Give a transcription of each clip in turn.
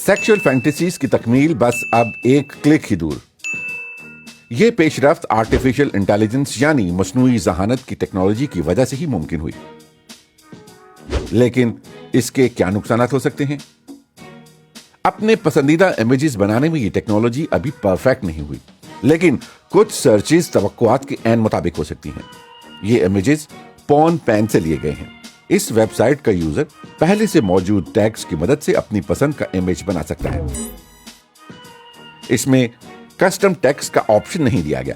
Sexual fantasies کی تکمیل بس اب ایک کلک ہی دور. یہ پیش رفت آرٹیفیشل انٹیلیجنس یعنی مصنوعی ذہانت کی ٹیکنالوجی کی وجہ سے ہی ممکن ہوئی. لیکن اس کے کیا نقصانات ہو سکتے ہیں؟ اپنے پسندیدہ امیجز بنانے میں یہ ٹیکنالوجی ابھی پرفیکٹ نہیں ہوئی، لیکن کچھ سرچز توقعات کے عین مطابق ہو سکتی ہیں. یہ امیجز پون پین سے لیے گئے ہیں. اس ویب سائٹ کا یوزر پہلے سے موجود ٹیگز کی مدد سے اپنی پسند کا امیج بنا سکتا ہے. اس میں کسٹم ٹیکسٹ کا آپشن نہیں دیا گیا.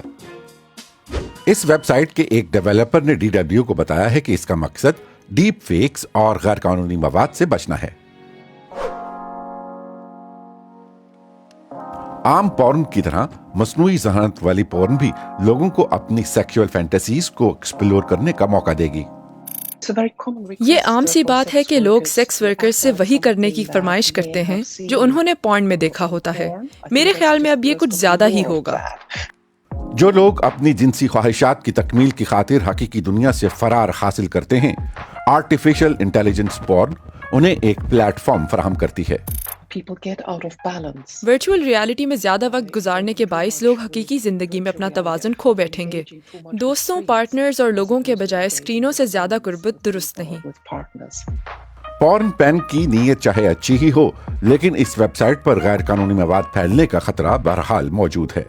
اس ویب سائٹ کے ایک ڈیولپر نے DW کو بتایا ہے کہ اس کا مقصد ڈیپ فیکس اور غیر قانونی مواد سے بچنا ہے. عام پورن کی طرح مصنوعی ذہانت والی پورن بھی لوگوں کو اپنی سیکشول فینٹیسیز کو ایکسپلور کرنے کا موقع دے گی. یہ عام سی بات ہے کہ لوگ سیکس ورکرز سے وہی کرنے کی فرمائش کرتے ہیں جو انہوں نے پورن میں دیکھا ہوتا ہے. میرے خیال میں اب یہ کچھ زیادہ ہی ہوگا. جو لوگ اپنی جنسی خواہشات کی تکمیل کی خاطر حقیقی دنیا سے فرار حاصل کرتے ہیں، آرٹیفیشل انٹیلیجنس پورن انہیں ایک پلیٹ فارم فراہم کرتی ہے. ورچوئل ریالٹی میں زیادہ وقت گزارنے کے باعث لوگ حقیقی زندگی میں اپنا توازن کھو بیٹھیں گے. دوستوں، پارٹنرز اور لوگوں کے بجائے اسکرینوں سے زیادہ قربت درست نہیں. پورن پین کی نیت چاہے اچھی ہی ہو، لیکن اس ویب سائٹ پر غیر قانونی مواد پھیلنے کا خطرہ بہرحال موجود ہے.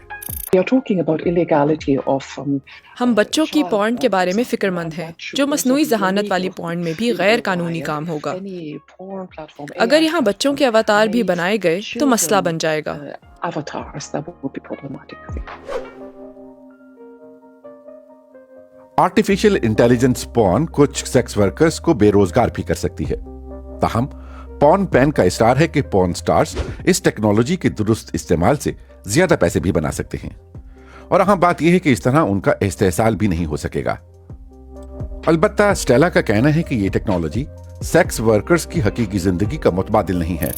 ہم بچوں کی پورن کے بارے میں فکر مند ہیں، جو مصنوعی ذہانت والی پورن میں بھی غیر قانونی کام ہوگا. اگر یہاں بچوں کے اواتار بھی بنائے گئے تو مسئلہ بن جائے گا. آرٹیفیشل انٹیلیجنس پورن کچھ سیکس ورکرز کو بے روزگار بھی کر سکتی ہے. تاہم پورن پین کا اصرار ہے کہ پورن سٹارز اس ٹیکنالوجی کے درست استعمال سے زیادہ پیسے بھی بنا سکتے ہیں، اور اہم بات یہ ہے کہ اس طرح ان کا استحصال بھی نہیں ہو سکے گا. البتہ اسٹیلا کا کہنا ہے کہ یہ ٹیکنالوجی سیکس ورکرز کی حقیقی زندگی کا متبادل نہیں ہے.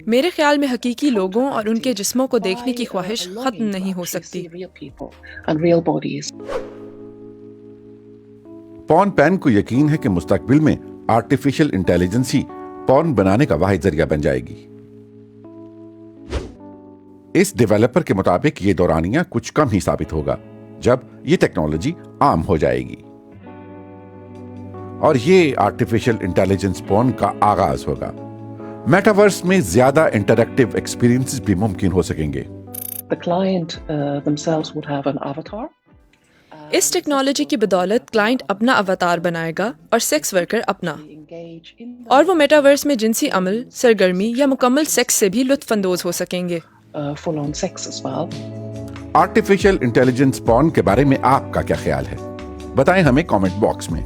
میرے خیال میں حقیقی لوگوں اور ان کے جسموں کو دیکھنے کی خواہش ختم نہیں ہو سکتی. پورن پین کو یقین ہے کہ مستقبل میں آرٹیفیشل انٹیلیجنس ہی پورن بنانے کا واحد ذریعہ بن جائے گی. اس ڈیولپر کے مطابق یہ دورانیہ کچھ کم ہی ثابت ہوگا جب یہ ٹیکنالوجی عام ہو جائے گی، اور یہ آرٹیفیشل انٹیلیجنس پورن کا آغاز ہوگا. میٹاورس میں زیادہ انٹریکٹیو ایکسپیرینس بھی ممکن ہو سکیں گے. اس ٹیکنالوجی کی بدولت کلائنٹ اپنا اواتار بنائے گا اور سیکس ورکر اپنا، اور وہ میٹاورس میں جنسی عمل، سرگرمی یا مکمل سیکس سے بھی لطف اندوز ہو سکیں گے. آرٹیفیشل انٹیلیجنس پورن کے بارے میں آپ کا کیا خیال ہے؟ بتائیں ہمیں کامنٹ باکس میں.